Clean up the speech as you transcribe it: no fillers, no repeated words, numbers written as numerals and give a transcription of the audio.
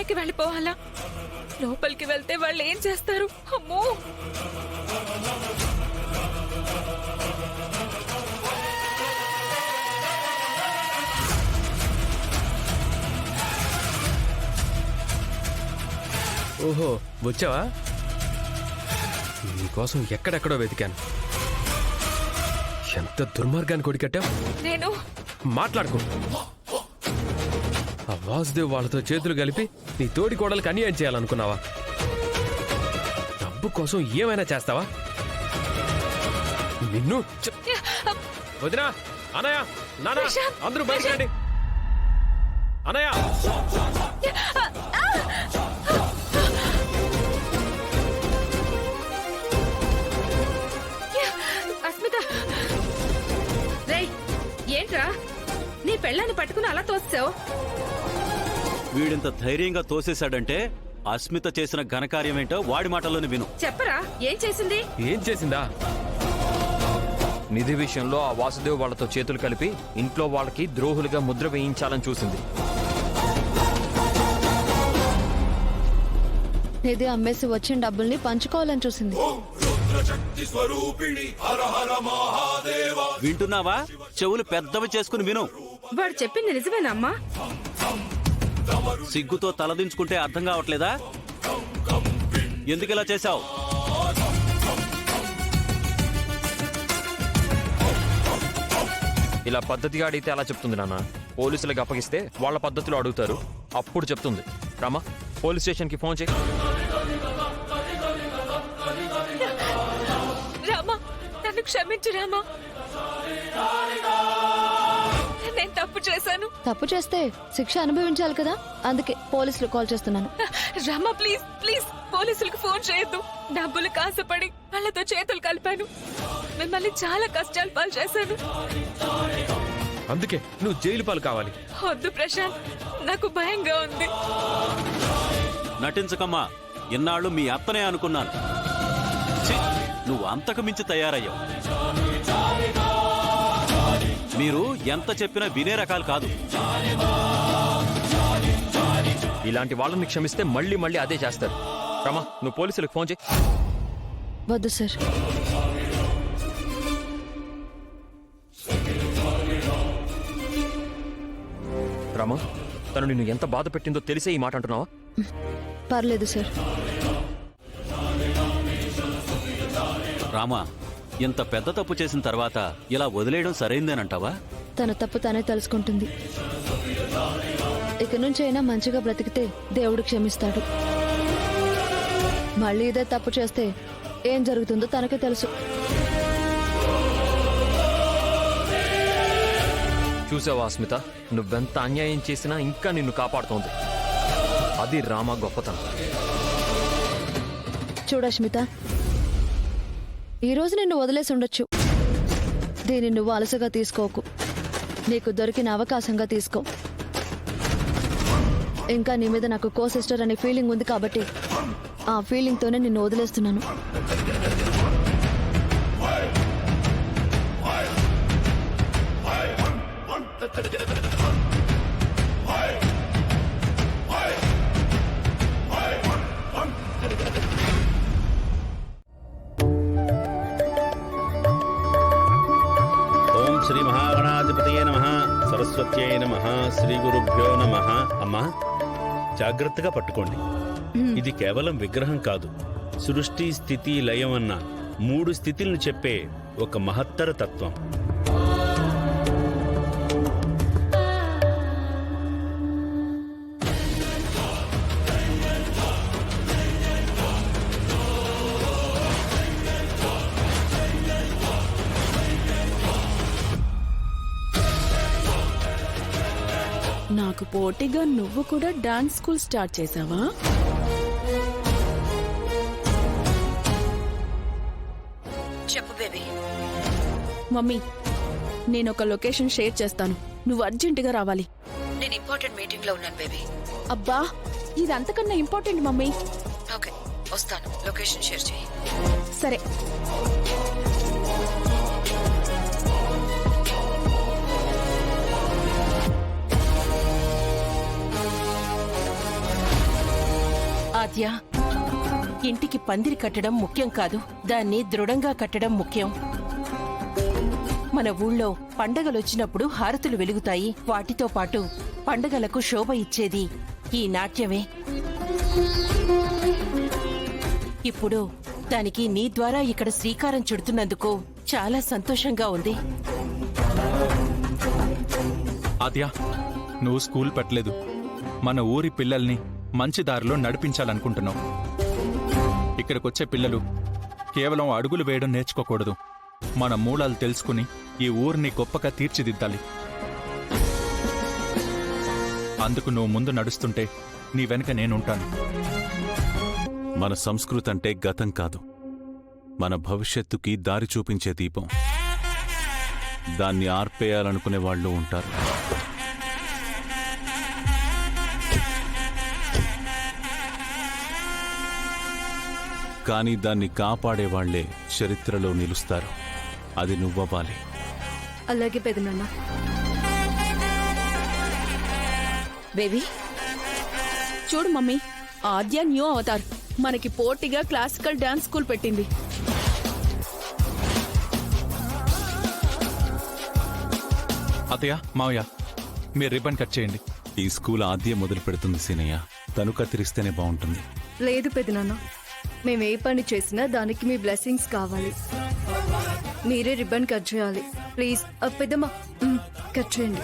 వెనక్కి వెళ్ళిపోవాలా? లోపలికి వెళ్తే వాళ్ళు ఏం చేస్తారు? అమ్మో! ఓహో, వచ్చావా? నీకోసం ఎక్కడెక్కడో వెతికాను. ఎంత దుర్మార్గాన్ని కొడికట్టావు. నేను మాట్లాడుకో. ఆ వాసుదేవ్ వాళ్ళతో చేతులు కలిపి నీ తోడి కోడలకు అన్యాయం చేయాలనుకున్నావా? డబ్బు కోసం ఏమైనా చేస్తావా? నిన్ను వదినా, అనయ్య, నానా, అందరూ బయటకండి. అనయ్య, అస్మిత, రేయ్, ఏంట్రా నీ పెళ్ళాన్ని పట్టుకుని అలా తోస్తావు? వీడింత ధైర్యంగా తోసేశాడంటే అస్మిత చేసిన ఘనకార్యమేంటో వాడి మాటల్లోనే విను. చెప్పరా, ఏం చేసింది? ఏం చేసిందా? నిధి విషయంలో ఆ వాసుదేవ్ వాళ్లతో చేతులు కలిపి ఇంట్లో వాళ్ళకి ద్రోహులుగా ముద్ర వేయించాలని చూసింది. నిధి అమ్మేసి వచ్చిన డబ్బుల్ని పంచుకోవాలని చూసింది. వింటున్నావా? చెవులు పెద్దవి చేసుకుని విను. వాడు చెప్పింది నిజమేనా అమ్మా? సిగ్గుతో తలదించుకుంటే అర్థం కావట్లేదా? ఎందుకిలా చేశావు? ఇలా పద్ధతిగా అడిగితే అలా చెప్తుంది నాన్న. పోలీసులకు అప్పగిస్తే వాళ్ళ పద్ధతిలో అడుగుతారు, అప్పుడు చెప్తుంది. రామా, పోలీస్ స్టేషన్కి ఫోన్ చేయి. రామా, నన్ను క్షమించు రామా. నేను తప్పు చేశాను. తప్పు చేస్తే శిక్ష అనుభవించాలి కదా, అందుకే పోలీసులు కాల్ చేస్తున్నాను. రామా, ప్లీజ్ ప్లీజ్ పోలీసులకు ఫోన్ చేయొద్దు. డబ్బులు కాసపడి వాళ్ళతో చేతులు కలిపాను. మిమ్మల్ని చాలా కష్టాలు పాలు చేశాను. అందుకే నువ్వు జైలు పాలు కావాలి. వద్దు ప్రశాంత్, నాకు భయంగా ఉంది. నటించకమ్మా. ఇన్నాళ్ళు మీ అత్తనే అనుకున్నాను. ఛీ, నువ్వు అంతకు మించి తయారయ్యావు. మీరు ఎంత చెప్పినా వినే రకాలు కాదు. ఇలాంటి వాళ్ళని క్షమిస్తే మళ్ళీ మళ్ళీ అదే చేస్తారు. రామా, నువ్వు పోలీసులకు ఫోన్ చేయి. వద్దు సార్. రామా, తను నిన్ను ఎంత బాధ పెట్టిందో తెలిసే ఈ మాట అంటున్నావా? పర్లేదు సార్. రామా, ఇంత పెద్ద తప్పు చేసిన తర్వాత ఇలా వదిలేయడం సరైందేనంటావా? తన తప్పు తనే తెలుసుకుంటుంది. ఇక నుంచి అయినా మంచిగా బ్రతికితే దేవుడు క్షమిస్తాడు. మళ్ళీ ఇదే తప్పు చేస్తే ఏం జరుగుతుందో తనకే తెలుసు. చూసావా అస్మిత, నువ్వెంత అన్యాయం చేసినా ఇంకా నిన్ను కాపాడుతోంది. అది రామ గొప్పతనం. చూడష్మిత, ఈరోజు నిన్ను వదిలేసి ఉండొచ్చు. దీన్ని నువ్వు అలసగా తీసుకోకు. నీకు దొరికిన అవకాశంగా తీసుకో. ఇంకా నీ మీద నాకు కో సిస్టర్ అనే ఫీలింగ్ ఉంది కాబట్టి ఆ ఫీలింగ్తోనే నిన్ను వదిలేస్తున్నాను. ఓం శ్రీ మహాగణాధిపతయే నమః. సరస్వత్యై నమః. శ్రీ గురుభ్యో నమః. అమ్మా, జాగ్రత్తగా పట్టుకోండి. ఇది కేవలం విగ్రహం కాదు, సృష్టి, స్థితి, లయం అన్న 3 స్థితులను చెప్పే ఒక మహత్తర తత్వం. నాకు పోటీగా నువ్వు కూడా డాన్స్ స్కూల్ స్టార్ట్ చేసావా? చెప్పు బేబీ. మమ్మీ, నేను ఒక లొకేషన్ షేర్ చేస్తాను, నువ్వు అర్జెంటుగా రావాలి. నేను ఇంపార్టెంట్ మీటింగ్ లో ఉన్నాను బేబీ. అబ్బా, ఇది అంతకన్నా ఇంపార్టెంట్ మమ్మీ. ఓకే, వస్తాను. లొకేషన్ షేర్ చేయి. సరే. ఆద్య, ఇంటికి పందిరి కట్టడం ముఖ్యం కాదు, దాన్ని దృఢంగా కట్టడం ముఖ్యం. మన ఊళ్ళో పండగలొచ్చినప్పుడు హారతులు వెలుగుతాయి. వాటితో పాటు పండగలకు శోభ ఇచ్చేది ఈ నాట్యమే. ఇప్పుడు దానికి నీ ద్వారా ఇక్కడ శ్రీకారం చుడుతున్నందుకు చాలా సంతోషంగా ఉంది. ఆద్య, నువ్వు స్కూల్ పెట్టలేదు, మన ఊరి పిల్లల్ని మంచి దారిలో నడిపించాలనుకుంటున్నావు. ఇక్కడికొచ్చే పిల్లలు కేవలం అడుగులు వేయడం నేర్చుకోకూడదు, మన మూలాలు తెలుసుకుని ఈ ఊరిని గొప్పగా తీర్చిదిద్దాలి. అందుకు నువ్వు ముందు నడుస్తుంటే నీ వెనక నేనుంటాను. మన సంస్కృతి అంటే గతం కాదు, మన భవిష్యత్తుకి దారి చూపించే దీపం. దాన్ని ఆర్పేయాలనుకునే వాళ్ళు ఉంటారు. కానీ దాన్ని కాపాడేవాళ్లే చరిత్రలో నిలుస్తారు. అది నువ్వవ్వాలి. అలాగే పెదనాన్న. బేబీ చూడు మమ్మీ, ఆద్య న్యూ అవతార్ మనకి పోటీగా క్లాసికల్ డాన్స్ స్కూల్ పెట్టింది. అతయ్య, మావయ్య, మీరు రిబ్బన్ కట్ చేయండి. ఈ స్కూల్ ఆద్య మొదలు పెడుతుంది సీనయ్య. తను కత్తిరిస్తేనే బాగుంటుంది. లేదు పెదనాన్న, మేము ఏ పని చేసినా దానికి మీ బ్లెస్సింగ్స్ కావాలి. మీరే రిబ్బన్ కట్ చేయాలి ప్లీజ్. పెద్దమ్మ కట్ చేయండి.